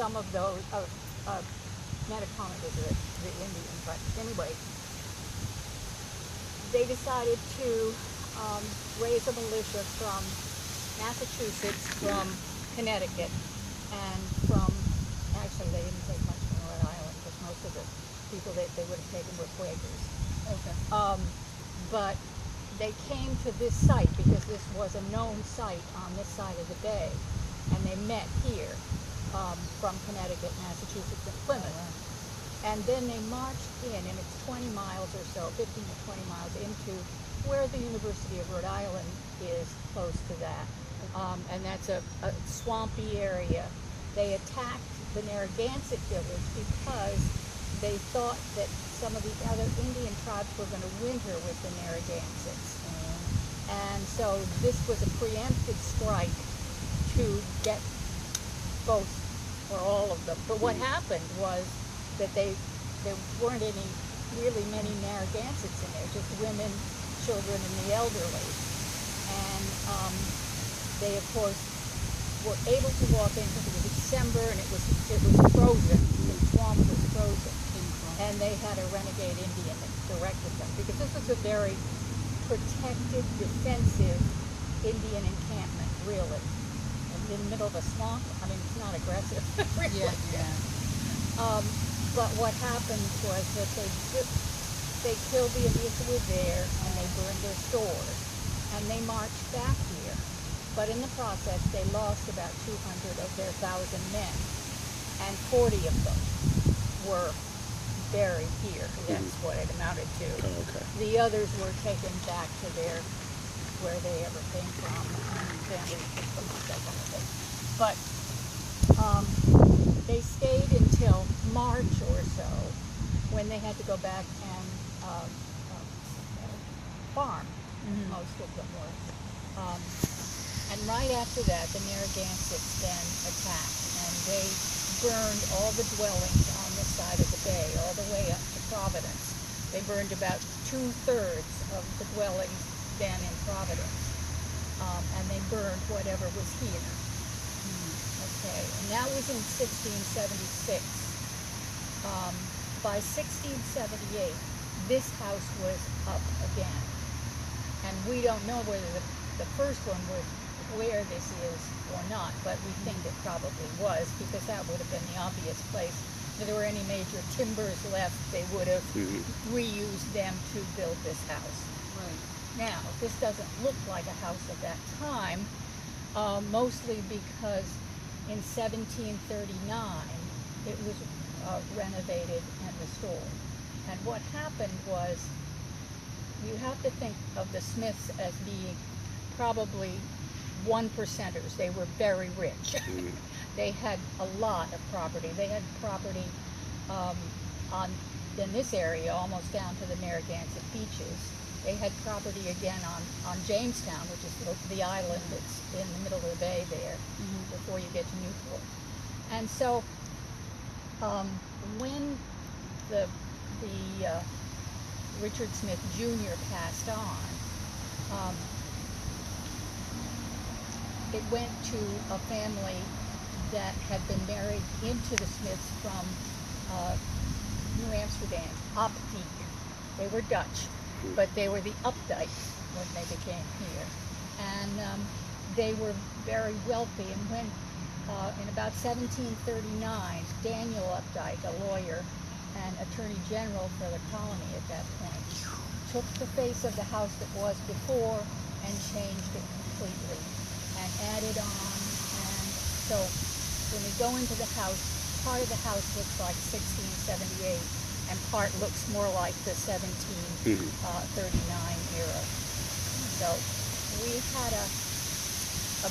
some of those, Matacona was the Indian, but anyway, they decided to raise a militia from Massachusetts, from Connecticut, and from, actually they didn't take much from Rhode Island, because most of the people that they would have taken were Quakers. Okay. But they came to this site because this was a known site on this side of the bay, and they met here from Connecticut, Massachusetts, and Plymouth. Oh, wow. And then they marched in, and it's 20 miles or so, 15 to 20 miles into where the University of Rhode Island is, close to that. And that's a swampy area. They attacked the Narragansett village because they thought that some of the other Indian tribes were going to winter with the Narragansetts. And so this was a preemptive strike to get both or all of them. But what happened was that there weren't really many Narragansetts in there, just women, children, and the elderly. And they, of course, were able to walk in because it was December and it was frozen. The swamp was frozen. And they had a renegade Indian that directed them, because this was a very protected, defensive Indian encampment, really. In the middle of a swamp, I mean, it's not aggressive, really. Yeah. But what happened was that they killed the Indians who were there, and they burned their stores. And they marched back here. But in the process, they lost about 200 of their 1,000 men. And 40 of them were buried here. That's what it amounted to. Oh, okay. The others were taken back to where they ever came from, and families took them and stuff like that. But they stayed until March or so, when they had to go back and farm. Most of them were. And right after that, the Narragansetts then attacked, and they burned all the dwellings on this side of the bay, all the way up to Providence. They burned about 2/3 of the dwellings then in Providence, and they burned whatever was here. Okay, and that was in 1676. By 1678, this house was up again, and we don't know whether the first one was where this is or not, but we think it probably was, because that would have been the obvious place. If there were any major timbers left, they would have reused them to build this house. Right. Now, this doesn't look like a house of that time, mostly because in 1739 it was renovated and restored. And what happened was, you have to think of the Smiths as being probably 1%ers. They were very rich. They had a lot of property. They had property in this area almost down to the Narragansett beaches. They had property again on Jamestown, which is the island that's in the middle of the bay there, before you get to Newport. And so when the Richard Smith Jr. passed on, it went to a family that had been married into the Smiths from New Amsterdam, Opdijk. They were Dutch, but they were the Updikes when they became here. And they were very wealthy, and when in about 1739, Daniel Updike, a lawyer and Attorney General for the colony at that point, took the face of the house that was before and changed it completely and added on. And so when we go into the house, part of the house looks like 1678 and part looks more like the 1739 era. So we had a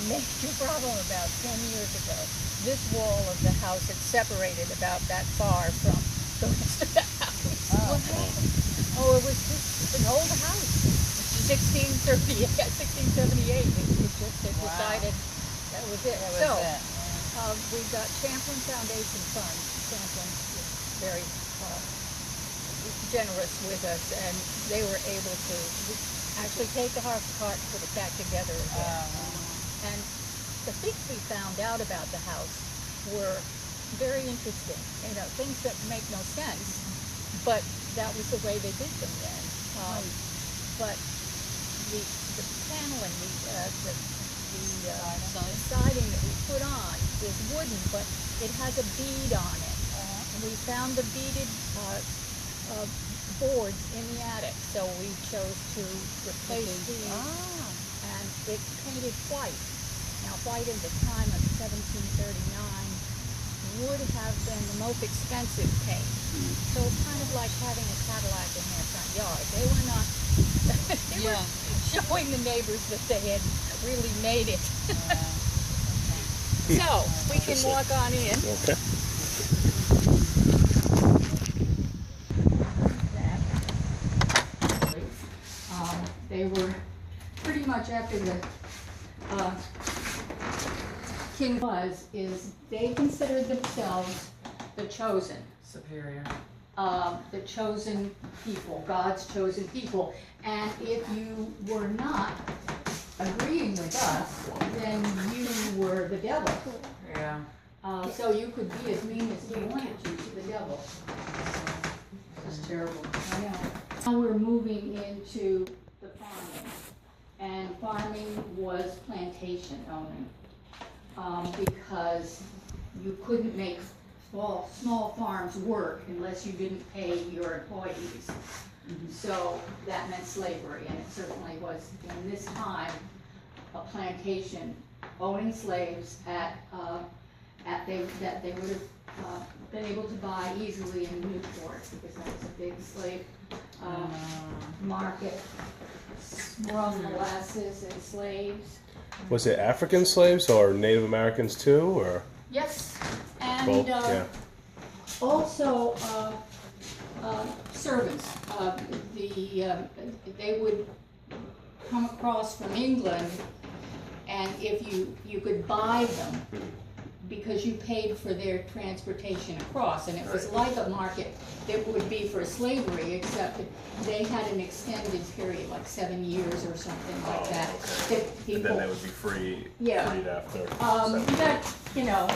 major problem about 10 years ago. This wall of the house had separated about that far from the rest of the house. What happened? Oh, it was just an old house. 1678. It just had decided that was it. We got Champlin Foundation funds. Champlin was very generous with us, and they were able to actually take the house apart and put it back together again. And the things we found out about the house were very interesting. You know, things that make no sense, but that was the way they did them then. But the paneling, the siding that we put on is wooden, but it has a bead on it. And we found the beaded boards in the attic, so we chose to replace these. And it's painted white. Now, white at the time of 1739 would have been the most expensive paint. So it's kind of like having a Cadillac in their front yard. They were not, they were showing the neighbors that they had really made it. So, we can walk on in. Okay. They were pretty much after the king is they considered themselves the chosen. Superior. The chosen people, God's chosen people. And if you were not agreeing with us, then you were the devil. Yeah. So you could be as mean as you wanted to the devil. That's terrible. I know. Now we're moving into the farming. And farming was plantation owning. Because you couldn't make small farms work unless you didn't pay your employees. So that meant slavery, and it certainly was in this time a plantation owning slaves that they would have been able to buy easily in Newport, because that was a big slave market. Raw molasses and slaves. Was it African slaves or Native Americans too, or Yes, and both? Yeah. also servants. They would come across from England, and if you could buy them because you paid for their transportation across, and it was like a market that would be for slavery, except they had an extended period, like 7 years or something like that. Okay. That people, And then they would be freed after. that, you know,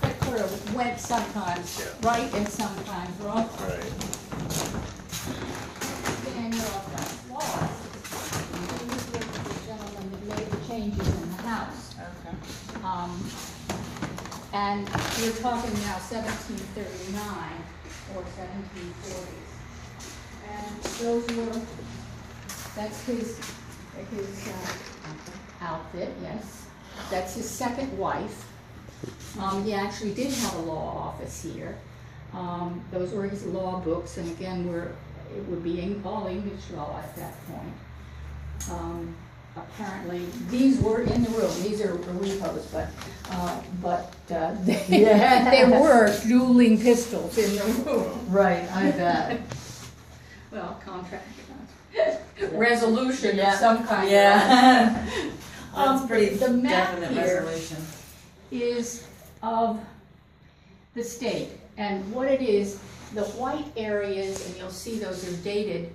that sort of went sometimes right and sometimes wrong. Right. And laws, he was the gentleman that made the changes in the house. Okay. And we're talking now 1739 or 1740s. And those were, that's his outfit, yes. That's his second wife. He actually did have a law office here. Those were his law books, and again, it would be all English law at that point. Apparently, these were in the room. These are repos, but there were dueling pistols in the room. Right, I bet. Well, contract resolution of some kind. Yeah. That's pretty The map definite here resolution. is of the state, and what it is, the white areas, and you'll see those are dated.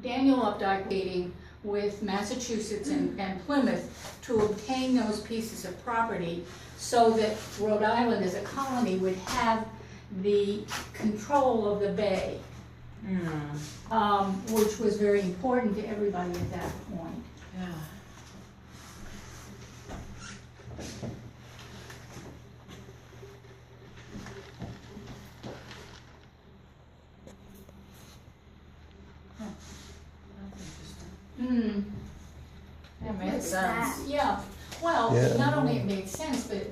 Daniel Updike dating with Massachusetts and Plymouth to obtain those pieces of property so that Rhode Island as a colony would have the control of the bay, which was very important to everybody at that point. Yeah. That makes sense. Yeah, well, Yeah. not only it made sense, but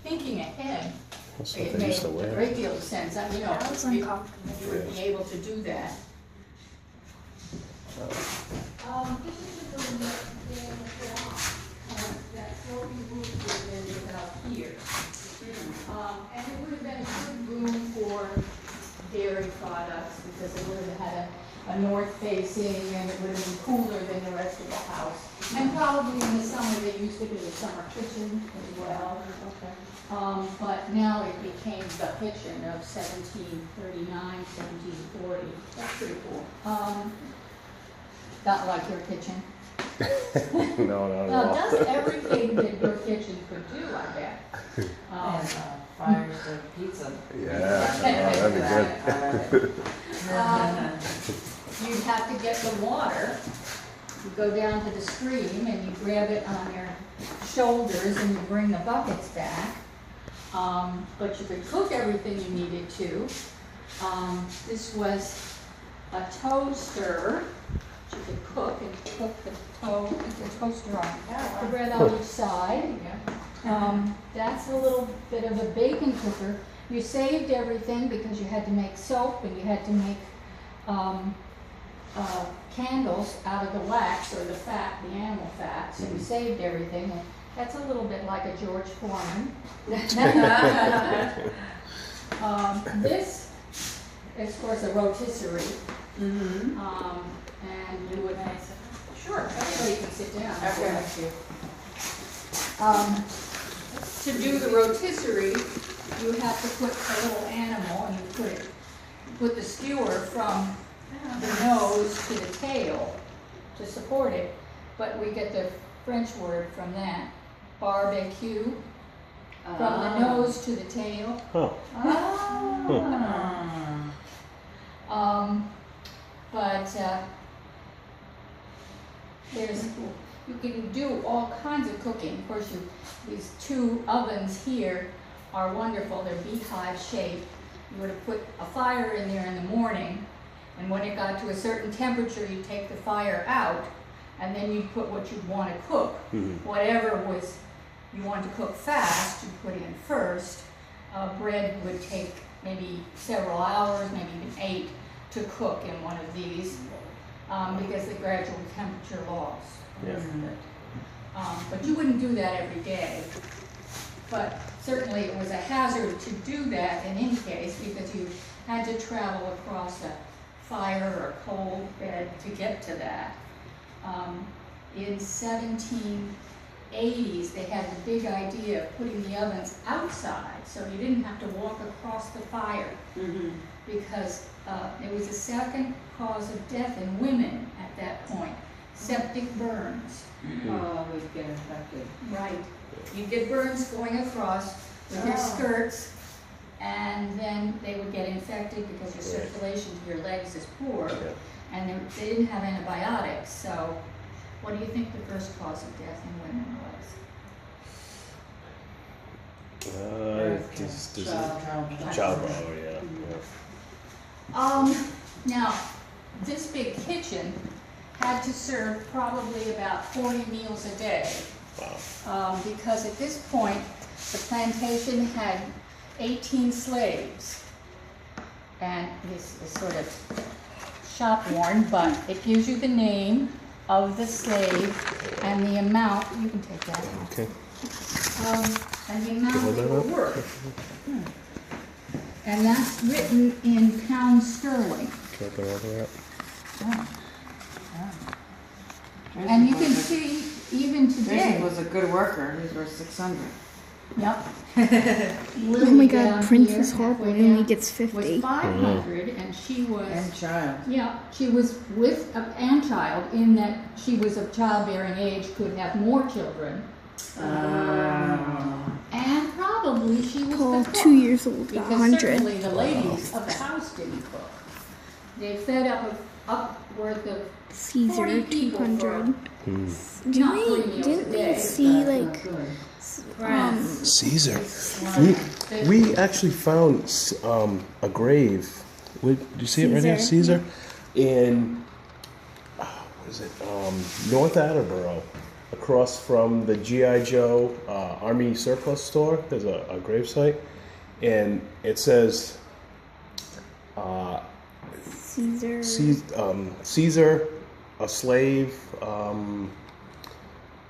thinking ahead, That's what it they made used to a wear. great deal of sense. You know, That was you uncomfortable. would be able to do that. This is the building that Floby roof was in about here. And it would have been a good room for dairy products because it would have had a north facing and it would have been cooler than the rest of the house. And probably in the summer they used it as a summer kitchen as well. Okay. But now it became the kitchen of 1739, 1740. That's pretty cool. Not like your kitchen. No, not at Well, all. it does everything that your kitchen could do, I bet. So Yeah, that'd be good. You'd have to get the water. You go down to the stream and you grab it on your shoulders and you bring the buckets back. But you could cook everything you needed to. This was a toaster. You could cook and cook the toaster on the bread on each side. That's a little bit of a bacon cooker. You saved everything because you had to make soap and you had to make candles out of the wax or the fat, the animal fat. So you saved everything. And that's a little bit like a George Foreman. This is, of course, a rotisserie. And you would sure, everybody can sit down. To do the rotisserie, you have to put a little animal and you put the skewer from the nose to the tail to support it. But we get the French word from that, barbecue, from the nose to the tail. You can do all kinds of cooking. Of course, these two ovens here are wonderful. They're beehive shaped. You would have put a fire in there in the morning, and when it got to a certain temperature, you'd take the fire out, and then you'd put what you'd want to cook. Whatever you wanted to cook fast, you'd put in first. Bread would take maybe several hours, maybe even 8, to cook in one of these because the gradual temperature loss. But you wouldn't do that every day. But certainly it was a hazard to do that in any case because you had to travel across a fire or cold bed to get to that. In 1780s, they had the big idea of putting the ovens outside so you didn't have to walk across the fire because it was the second cause of death in women at that point. Septic burns. Oh, we'd get infected. Right. You get burns going across with your skirts, and then they would get infected because your circulation to your legs is poor, and they didn't have antibiotics. So, what do you think the first cause of death in women was? Childbirth, Now, this big kitchen had to serve probably about 40 meals a day. Because at this point, the plantation had 18 slaves. And this is sort of shop worn, but it gives you the name of the slave and the amount. You can take that. Okay. And the amount they were worth. And that's written in pounds sterling. Can I put all that? And you can see, even today. Jason was a good worker. He's worth 600. Yep. Oh my God, Prince is horrible. He only gets 50. Was 500, and she was. And child. Yeah, she was with and child in that she was of childbearing age, could have more children, and probably she was Oh, the cook, 2 years old, got because 100. certainly the ladies of the house didn't cook. They fed upwards of 40 Caesar, people for 200. Didn't we see like Caesar. We actually found a grave. Did you see it right here? Caesar. In what is it? North Attleboro, across from the G.I. Joe Army surplus store. There's a grave site, and it says Caesar, a slave.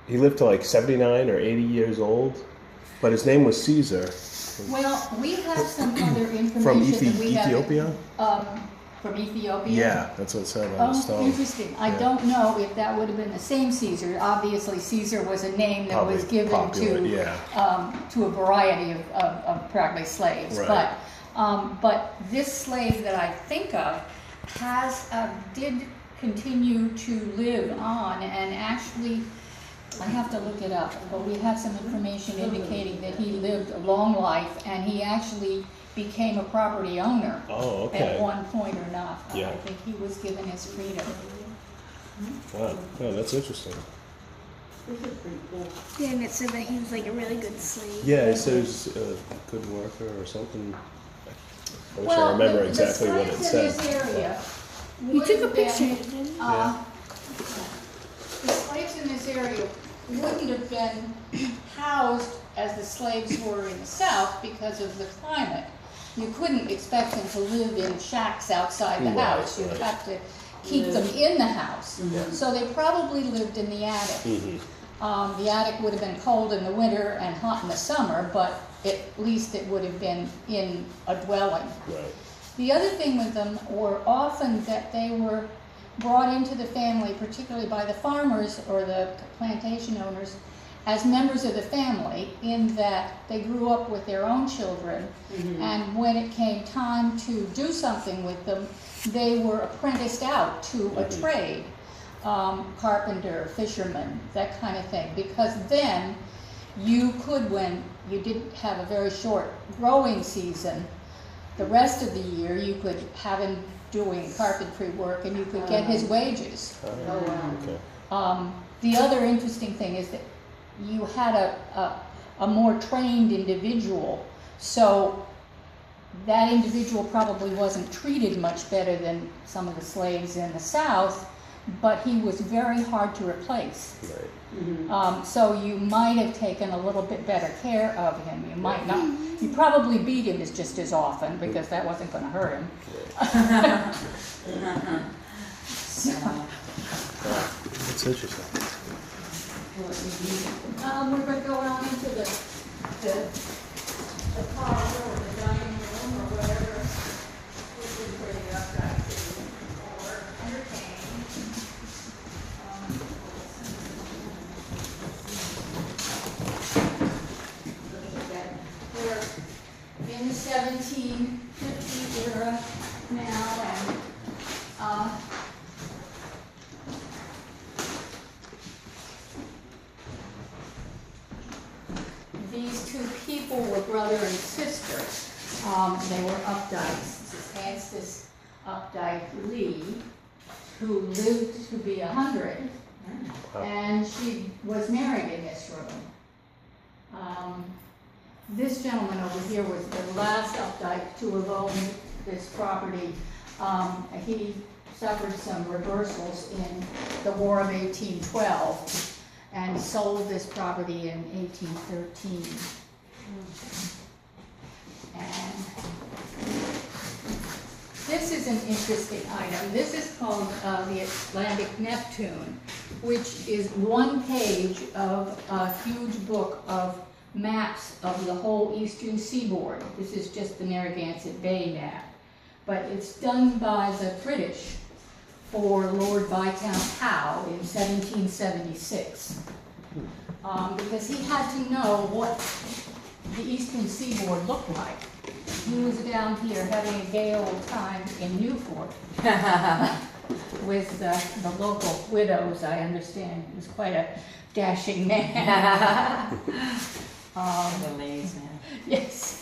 He lived to like 79 or 80 years old, but his name was Caesar. Well, we have some other information From that we have. Ethiopia? From Ethiopia? Yeah, that's what it said on the stone. Interesting. I don't know if that would have been the same Caesar. Obviously, Caesar was a name that was given popular, to a variety of probably slaves. Right. But this slave that I think of did continue to live on, and actually, I have to look it up, but we have some information indicating that he lived a long life, and he actually became a property owner Oh, okay. at one point or not. Yeah. I think he was given his freedom. Wow. Oh, that's interesting. Yeah, and it said that he was like a really good slave. Yeah, it says good worker or something. I wish I Well, remember the exactly what it slaves said. in this area You took a would have picture, been, didn't you? The slaves in this area wouldn't have been housed as the slaves were in the South because of the climate. You couldn't expect them to live in shacks outside the Right, house. You'd right. have to keep them in the house. Yeah. So they probably lived in the attic. Mm-hmm. The attic would have been cold in the winter and hot in the summer, but at least it would have been in a dwelling. Right. The other thing with them were often that they were brought into the family, particularly by the farmers or the plantation owners, as members of the family, in that they grew up with their own children, and when it came time to do something with them, they were apprenticed out to a trade, carpenter, fisherman, that kind of thing, because then you could, when you did have a very short growing season, the rest of the year you could have him doing carpentry work and you could get his wages. Oh, wow. Okay. The other interesting thing is that you had a more trained individual, so that individual probably wasn't treated much better than some of the slaves in the South, but he was very hard to replace. Right. So you might have taken a little bit better care of him. You might not. You probably beat him just as often because that wasn't going to hurt him. So, That's interesting. we're going to go on into the parlor or the dining room or whatever, which is where the uprising or entertaining. We're in the 1750 era now, and these two people were brother and sister. They were Updikes. This is Anstice Updike Lee, who lived to be 100, and she was married in this room. This gentleman over here was the last Updike to have owned this property. He suffered some reversals in the War of 1812 and sold this property in 1813. And this is an interesting item. This is called the Atlantic Neptune, which is one page of a huge book of maps of the whole eastern seaboard. This is just the Narragansett Bay map. But it's done by the British for Lord Viscount Howe in 1776. Because he had to know what the eastern seaboard looked like. He was down here having a gay old time in Newport with the local widows, I understand. He was quite a dashing man. The ladies' man. Yes.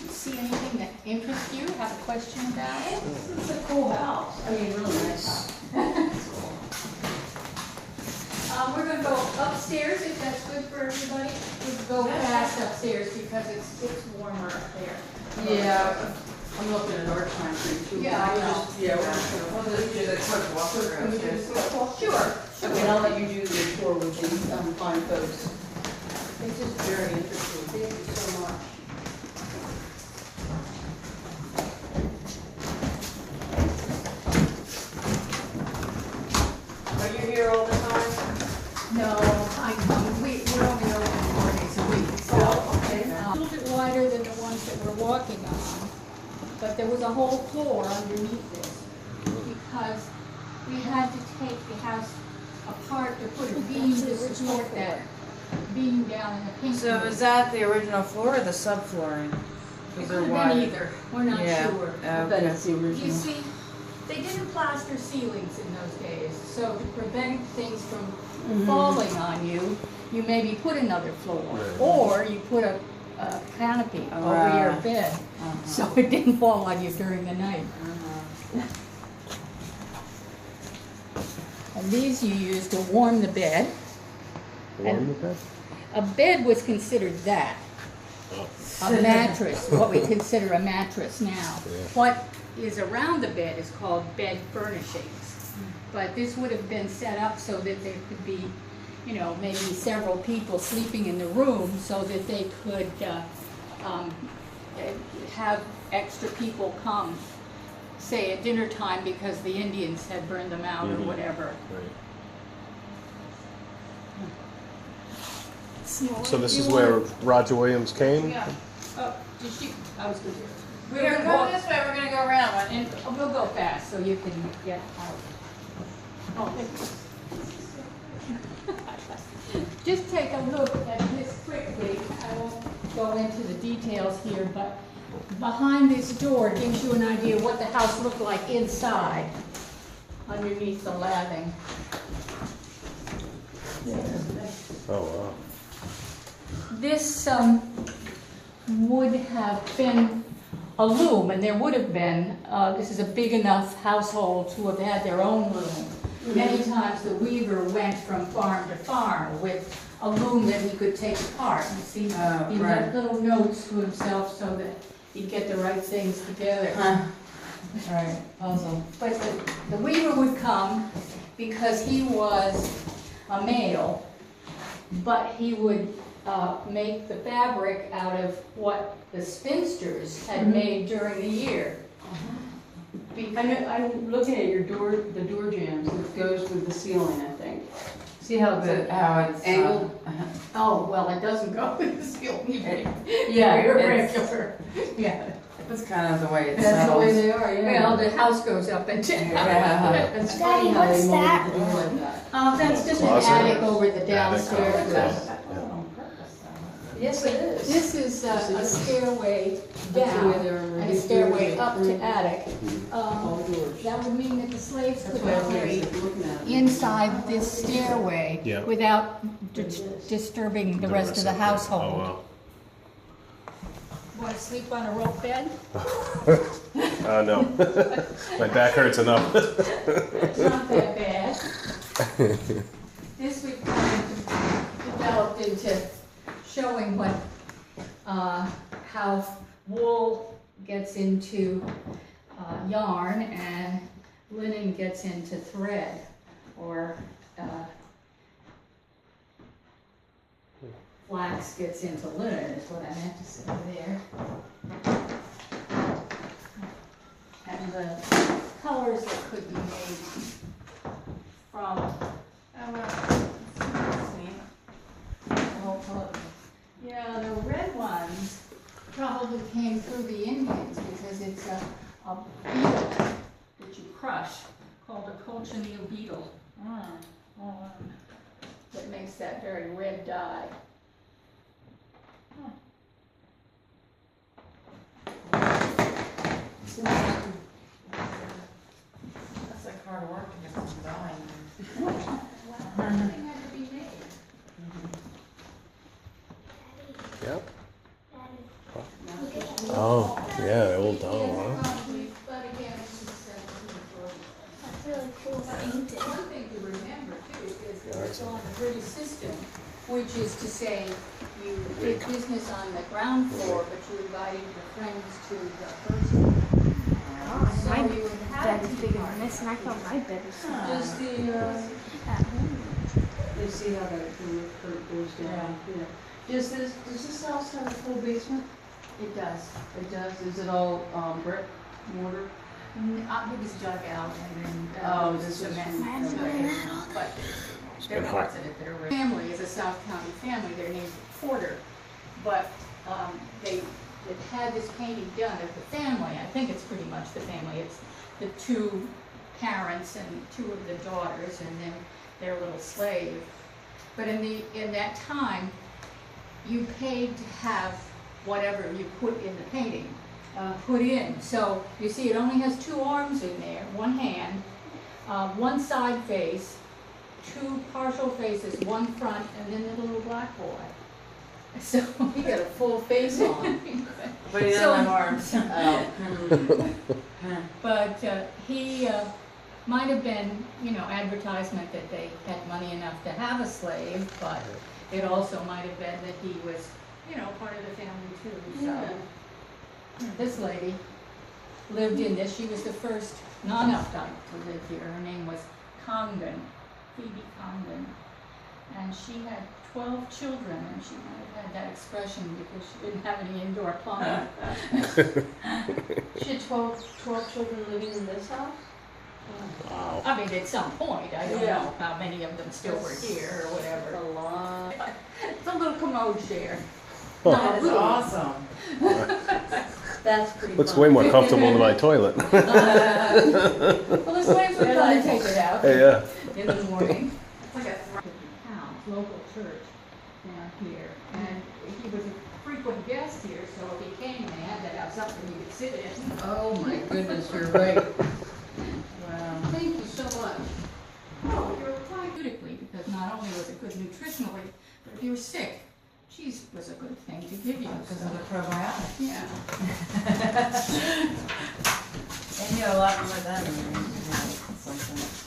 See anything that interests you? Have a question about it? It's a cool house. I mean, really nice house. We're going to go upstairs if that's good for everybody. We'll go fast upstairs because it's warmer up there. Yeah, I'm looking at our time frame too. Yeah, I know. Yeah, we're just gonna, well, let's do that quick walk around upstairs. Sure. Okay, I'll let you do the tour with these fine folks. It's just very interesting. Thank you so much. Are you here all the time? No, we're only open 4 days a week, so a little bit wider than the ones that we're walking on. But there was a whole floor underneath this because we had to take the house apart to put a beam to support that beam down in the pink So room. is that the original floor or the subflooring? It could have been either. We're not Yeah. sure. I bet it's the You original. see, They didn't plaster ceilings in those days, so to prevent things from falling on you, you maybe put another floor, or you put a canopy over your bed, so it didn't fall on you during the night. And these you use to warm the bed. Warm the bed? A bed was considered that. A mattress, what we consider a mattress now. Yeah. What is around the bed is called bed furnishings. But this would have been set up so that there could be, you know, maybe several people sleeping in the room so that they could have extra people come, say at dinner time because the Indians had burned them out or whatever. Right. Small. So this is where Roger Williams came? Yeah. Oh, did she? I was good. We're gonna go this way, we're gonna go around one. And we'll go fast so you can get out. Oh. Just take a look at this quickly. I won't go into the details here, but behind this door gives you an idea of what the house looked like inside, underneath the lathing. Oh, wow. This would have been a loom, and there would have been, this is a big enough household to have had their own loom. Many times the weaver went from farm to farm with a loom that he could take apart. You see, he had little notes to himself so that he'd get the right things together. Right, puzzle. But the weaver would come because he was a male, but he would make the fabric out of what the spinsters had made during the year. I'm looking at your door, the door jambs, it goes with the ceiling, I think. See how it's angled? Oh, well, it doesn't go with the ceiling. Yeah, Irregular. Yeah. That's kind of the way it That's the way settles. they are, yeah. Well, the house goes up and down. Yeah. It's Daddy, funny how what's they that? mold the door like that. That's just an Closet. attic over the downstairs. Attic. Yes, it is. This is a stairway That's the way down they're and a stairway up to attic. All doors. That would mean that the slaves That's could why I operate was looking at it. inside this stairway Yeah. without disturbing the rest of the household. Oh, wow. Want to sleep on a rope bed? No. My back hurts enough. It's not that bad. This we've kind of developed into showing what, how wool gets into yarn and linen gets into thread, or flax gets into linen is what I meant to say there. And the colors that could be made from, yeah, the red ones probably came through the Indians because it's a beetle that you crush called a cochineal beetle. That makes that very red dye. That's like hard work to get some dyeing. Everything had to be made. Yep. Oh, yeah, the old doll, huh? Probably, but again, this is 1740. That's really cool. It's painted. One thing to remember too is that it's on the British system, which is to say you did business on the ground floor, but you invited your friends to the first floor. So My you would have bed is tea bigger than parties. this, and I thought my bed was small. Does the, At home. you see how the roof curve goes down? Yeah. Does this house have a full basement? It does. It does. Is it all brick, mortar? It was dug out and then Oh, this was cement. from- Mine's and been everything. that But there are been parts of it that are red. Family is a South County family. They're named Porter, but they had this painting done of the family. I think it's pretty much the family. It's the two parents and two of the daughters, and then their little slave. But in that time, you paid to have whatever you put in the painting. put in. So you see, it only has 2 arms in there, 1 hand, 1 side face, 2 partial faces, 1 front, and then the little black boy. So You got a full face on. But he So- doesn't have arms. Oh. But he might have been, you know, advertisement that they had money enough to have a slave, but it also might have been that he was, you know, part of the family too. Yeah. So this lady lived in this. She was the first non-Updike to live here. Her name was Congdon, Phoebe Congdon, and she had 12 children, and she might have had that expression because she didn't have any indoor plumbing. She had 12 children living in this house? Wow. I mean, at some point, I don't Yeah. know how many of them still were here or whatever. A lot. It's a little commode share. That is awesome. That's pretty Looks fun. way more comfortable than my toilet. Well, the slaves would try to take it out Yeah. in the morning. It's like a Town, local church down here, and he was a frequent guest here, so if he came, they had to have something he could sit in. Oh my goodness, you're right. wow. Thank you so much. Oh, you're quite critically, because not only was it good nutritionally, but if you were sick, cheese was a good thing to give you. Because of the probiotics. Yeah. And you know, a lot more than something.